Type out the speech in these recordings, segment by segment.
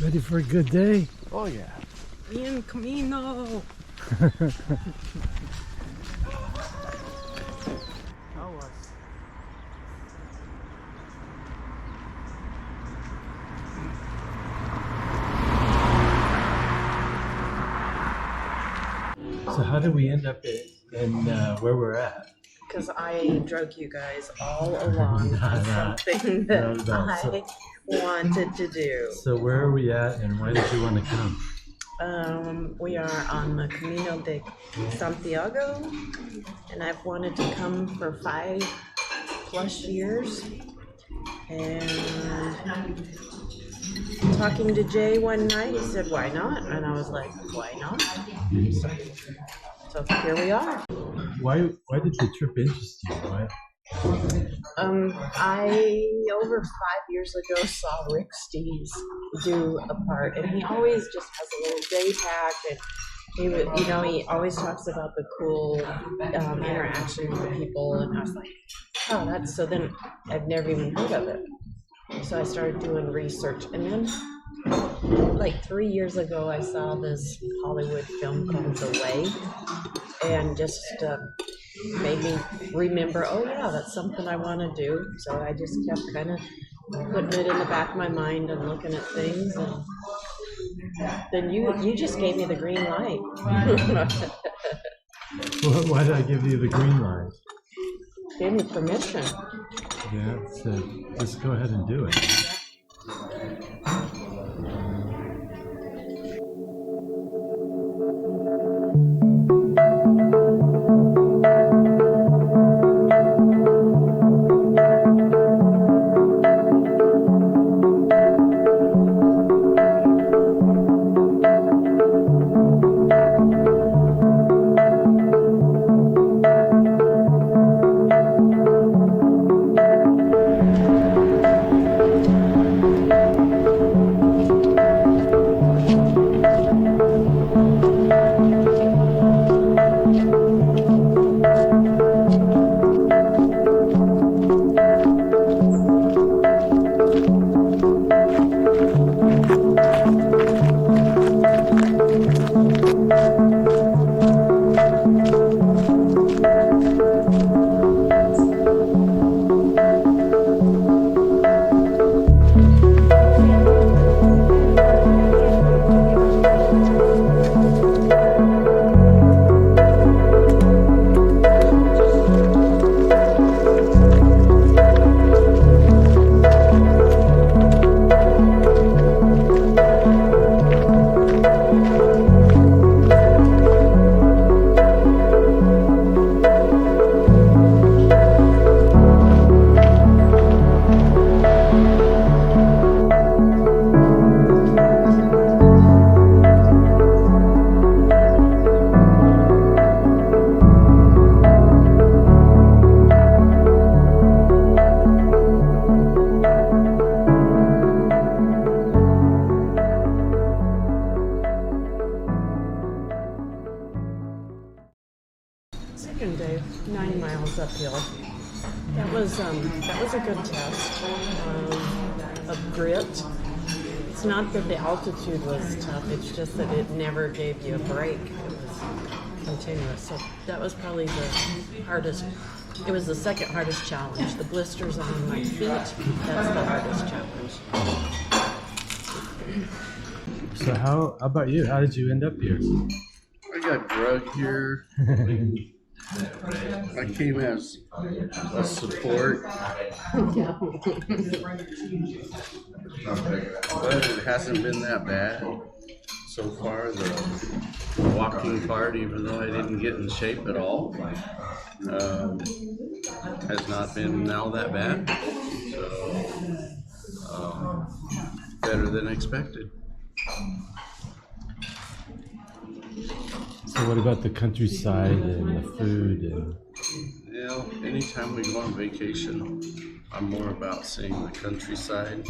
Ready for a good day? Oh yeah. Bien Camino. How was? So how did we end up in where we're at? Because I drug you guys all along on something that I wanted to do. So where are we at and why did you want to come? We are on the Camino de Santiago, and I've wanted to come for 5+ years. And talking to Jay one night, he said, "Why not?" And I was like, "Why not?" So here we are. Why did the trip interest you? Why? I over 5 years ago saw Rick Steves do a part, and he always just has a little day pack, and he would, he always talks about the cool interaction with the people, and I was like, oh, that's so. Then I've never even heard of it, so I started doing research, and then like 3 years ago, I saw this Hollywood film called The Way, and just made me remember, oh yeah, that's something I want to do. So I just kept kind of putting it in the back of my mind and looking at things, and then you just gave me the green light. Why did I give you the green light? Gave me permission. Yeah, so just go ahead and do it. Second day, 9 miles uphill. That was a good test of grit. It's not that the altitude was tough, it's just that it never gave you a break. It was continuous. So that was probably the hardest. It was the second hardest challenge. The blisters on my feet, that's the hardest challenge. So how about you? How did you end up here? I got drugged here. I came as a support, but it hasn't been that bad so far. The walking part, even though I didn't get in shape at all, has not been now that bad. So better than expected. So what about the countryside and the food? And Anytime we go on vacation, I'm more about seeing the countryside,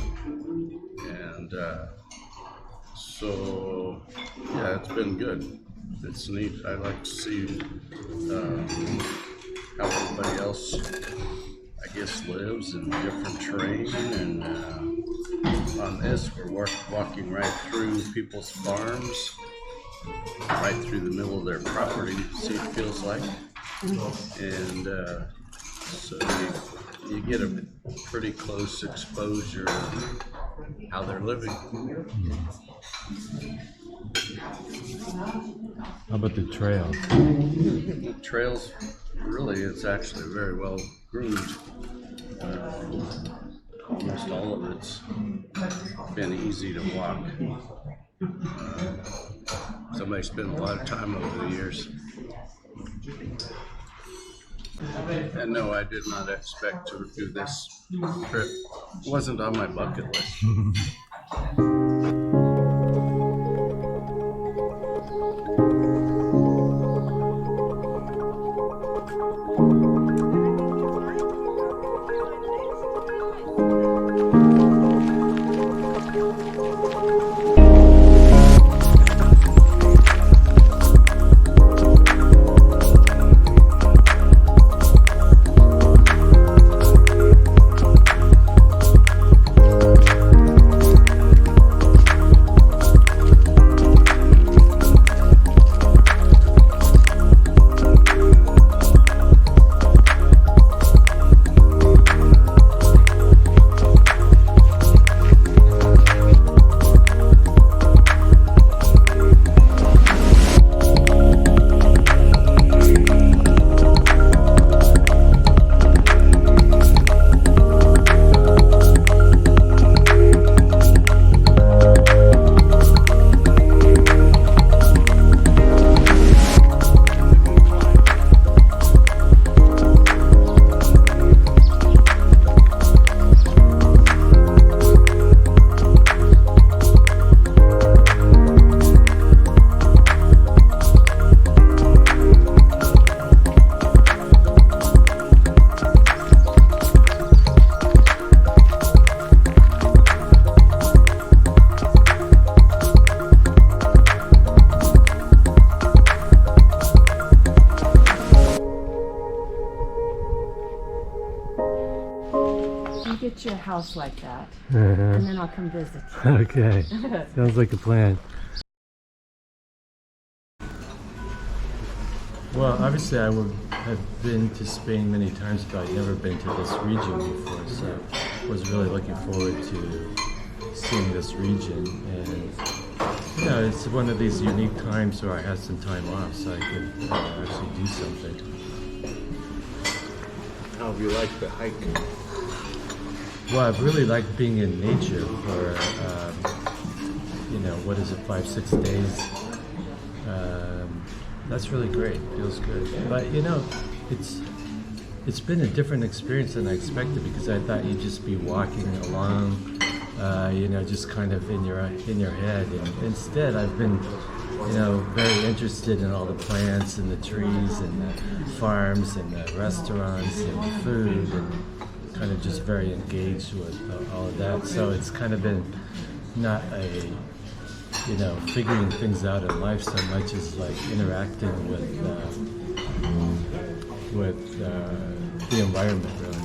and so yeah, it's been good. It's neat. I like to see how everybody else I guess, lives and different terrain. And on this, we're walking right through people's farms, right through the middle of their property, see it feels like. And so you get a pretty close exposure of how they're living. How about the trail? Trails, really, it's actually very well groomed. Almost all of it's been easy to walk. Somebody spent a lot of time over the years. And no, I did not expect to do this trip. It wasn't on my bucket list. Get your house like that, and then I'll come visit you. Okay, sounds like a plan. Well, obviously I would have been to Spain many times, but I'd never been to this region before, so I was really looking forward to seeing this region. And you know, it's one of these unique times where I had some time off, so I could actually do something. How have you liked the hike? Well, I've really liked being in nature for, you know, what is it, 5-6 days. That's really great. Feels good. But you know, it's been a different experience than I expected, because I thought you'd just be walking along, you know, just kind of in your head. And instead, I've been, you know, very interested in all the plants and the trees and the farms and the restaurants and the food, and kind of just very engaged with all of that. So it's kind of been not a, you know, figuring things out in life so much as like interacting with the environment, really.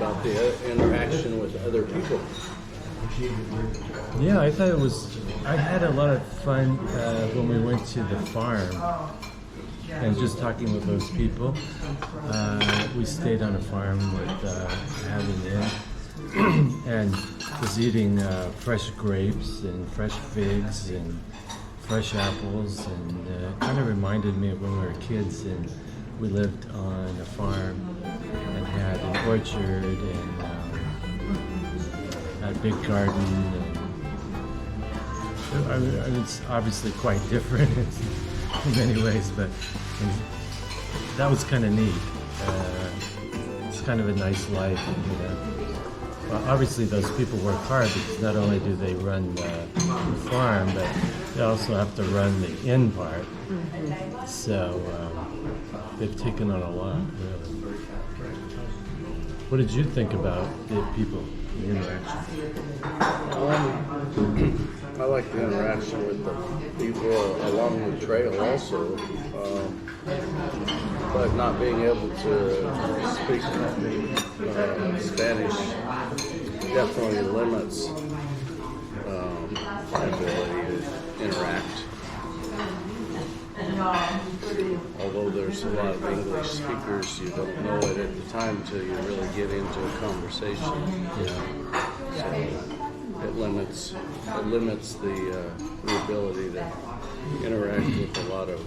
about the interaction with other people? Yeah, I thought it was. I had a lot of fun when we went to the farm and just talking with those people. We stayed on a farm with having in and was eating fresh grapes and fresh figs and fresh apples, and it kind of reminded me of when we were kids and we lived on a farm and had an orchard and a big garden. And it's obviously quite different in many ways, but that was kind of neat. It's kind of a nice life, you know. Well, obviously, those people work hard because not only do they run the farm, but they also have to run the inn part. Mm-hmm. So they've taken on a lot, really. What did you think about the people, the interaction? I like the interaction with the people along the trail also, but not being able to speak Spanish definitely limits my ability to interact. Although there's a lot of English speakers, you don't know it at the time until you really get into a conversation. Yeah. So it limits the ability to interact with a lot of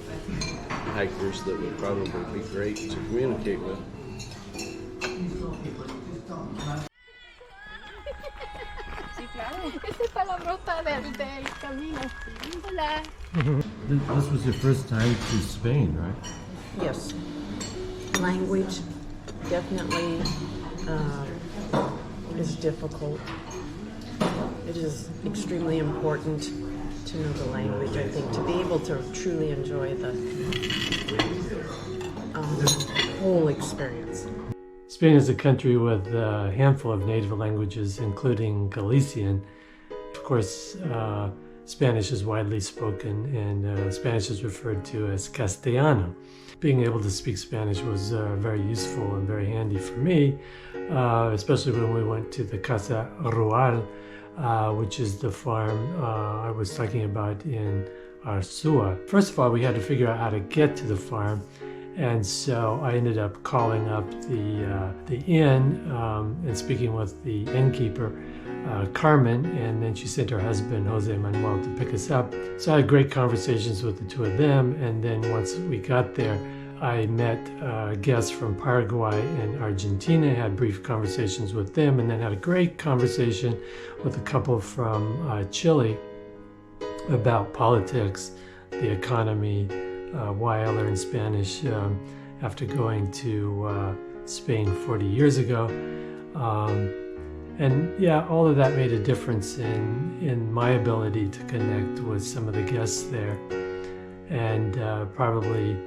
hikers that would probably be great to communicate with. Sí, claro. Esta es la ruta del camino. Hola. This was your first time to Spain, right? Yes. Language definitely is difficult. It is extremely important to know the language, I think, to be able to truly enjoy the whole experience. Spain is a country with a handful of native languages, including Galician. Of course, Spanish is widely spoken, and Spanish is referred to as Castellano. Being able to speak Spanish was very useful and very handy for me, especially when we went to the Casa Rural, which is the farm I was talking about in Arzua. First of all, we had to figure out how to get to the farm, and so I ended up calling up the inn and speaking with the innkeeper, Carmen, and then she sent her husband, Jose Manuel, to pick us up. So I had great conversations with the two of them, and then once we got there, I met guests from Paraguay and Argentina, had brief conversations with them, and then had a great conversation with a couple from Chile about politics, the economy, why I learned Spanish after going to Spain 40 years ago. And yeah, all of that made a difference in my ability to connect with some of the guests there, and probably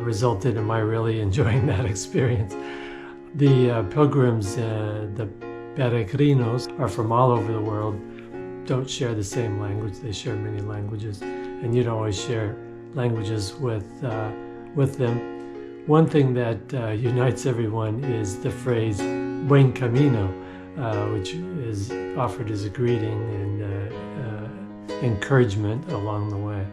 resulted in my really enjoying that experience. The pilgrims, the peregrinos, are from all over the world, don't share the same language. They share many languages, and you don't always share languages with them. One thing that unites everyone is the phrase "buen camino," which is offered as a greeting and encouragement along the way.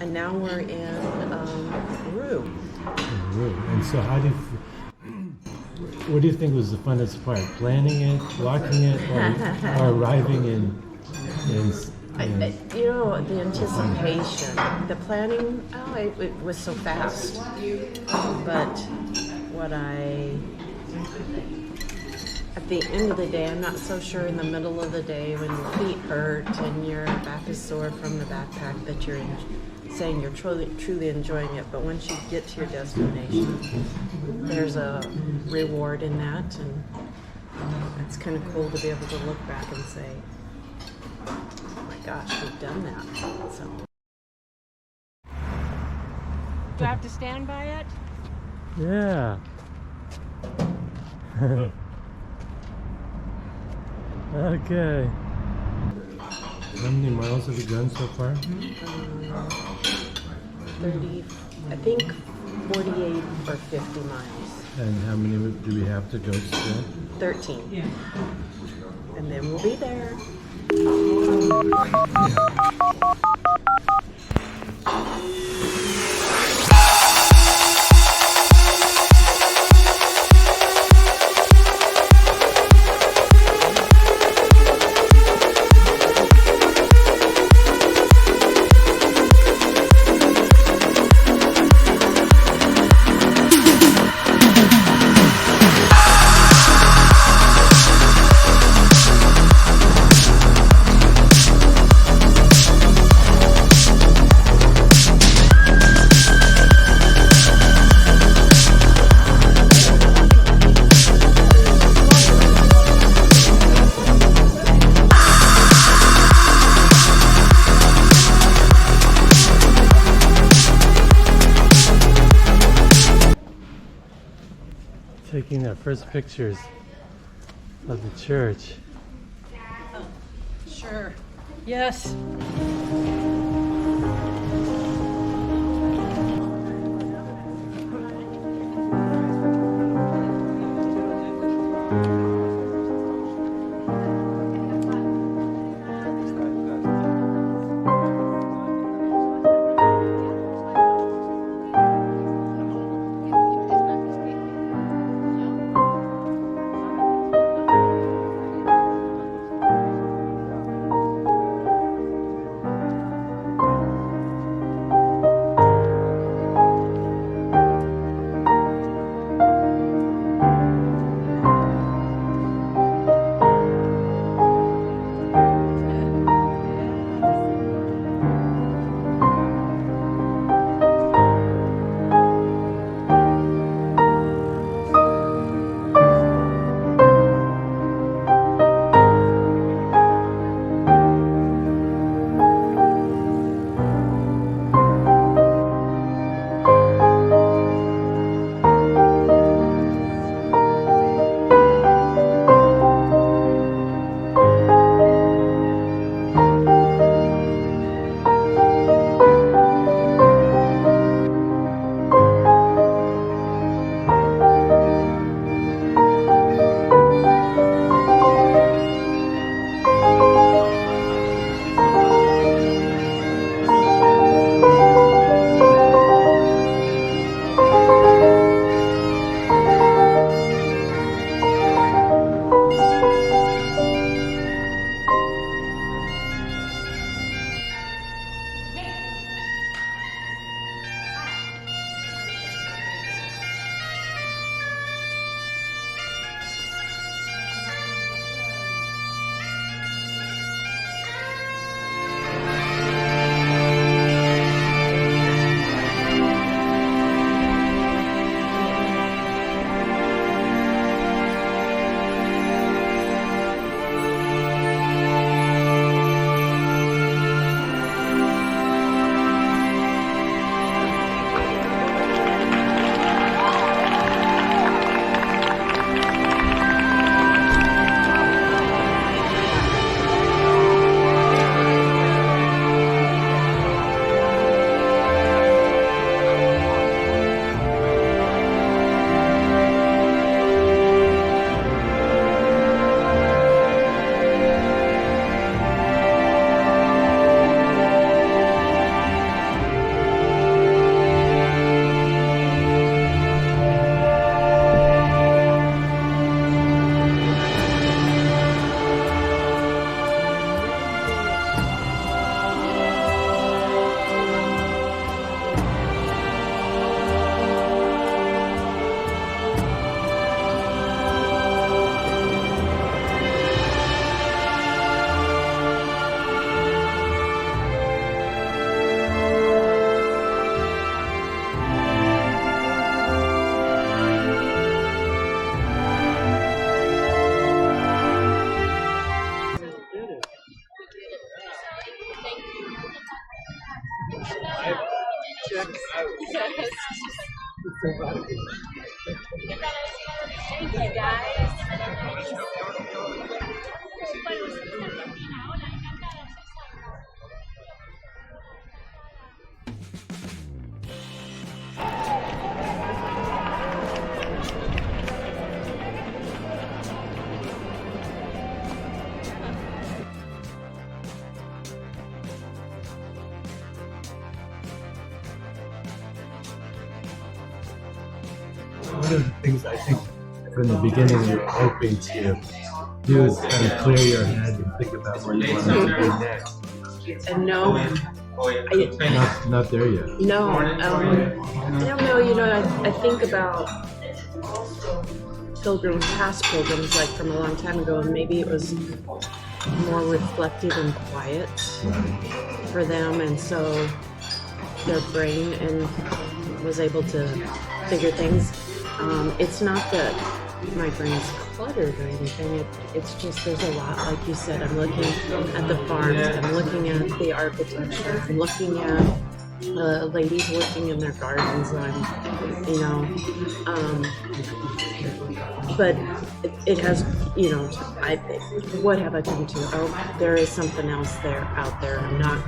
And now we're in Rue. And so, what do you think was the funnest part? Planning it, walking it, or arriving in You know, the anticipation, the planning, it was so fast. But at the end of the day, I'm not so sure in the middle of the day when your feet hurt and your back is sore from the backpack that you're saying you're truly enjoying it. But once you get to your destination, there's a reward in that, and it's kind of cool to be able to look back and say, oh my gosh, we've done that. So. Do I have to stand by it? Yeah. Okay. How many miles have you done so far? 30, I think 48 or 50 miles. And how many do we have to go still? 13. Yeah. And then we'll be there. Taking our first pictures of the church. Sure. Yes. Thank you, guys. One of the things I think from the beginning you were hoping to do is kind of clear your head and think about what you want to do next. And no, Not there yet. no, I don't know. You know, I think about past pilgrims, like from a long time ago, and maybe it was more reflective and quiet for them, and so their brain was able to figure things. It's not that my brain's cluttered or anything. It's just there's a lot, like you said. I'm looking at the farms. I'm looking at the architecture. I'm looking at ladies working in their gardens. But it has, what have I come to? Oh, there is something else out there. I'm not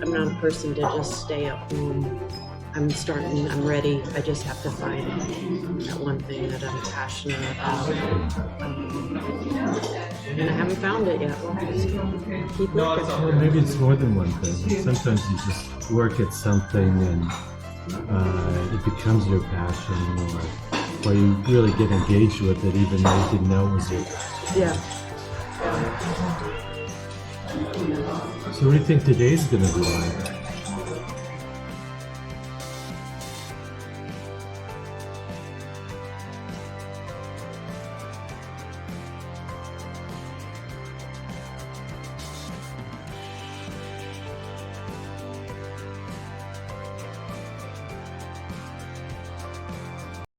a person to just stay at home. I'm ready. I just have to find that one thing that I'm passionate about. And I haven't found it yet. Keep looking. Well, maybe it's more than one thing. Sometimes you just work at something and it becomes your passion, or you really get engaged with it even though you didn't know it was your passion. Yeah. So what do you think today's going to be like?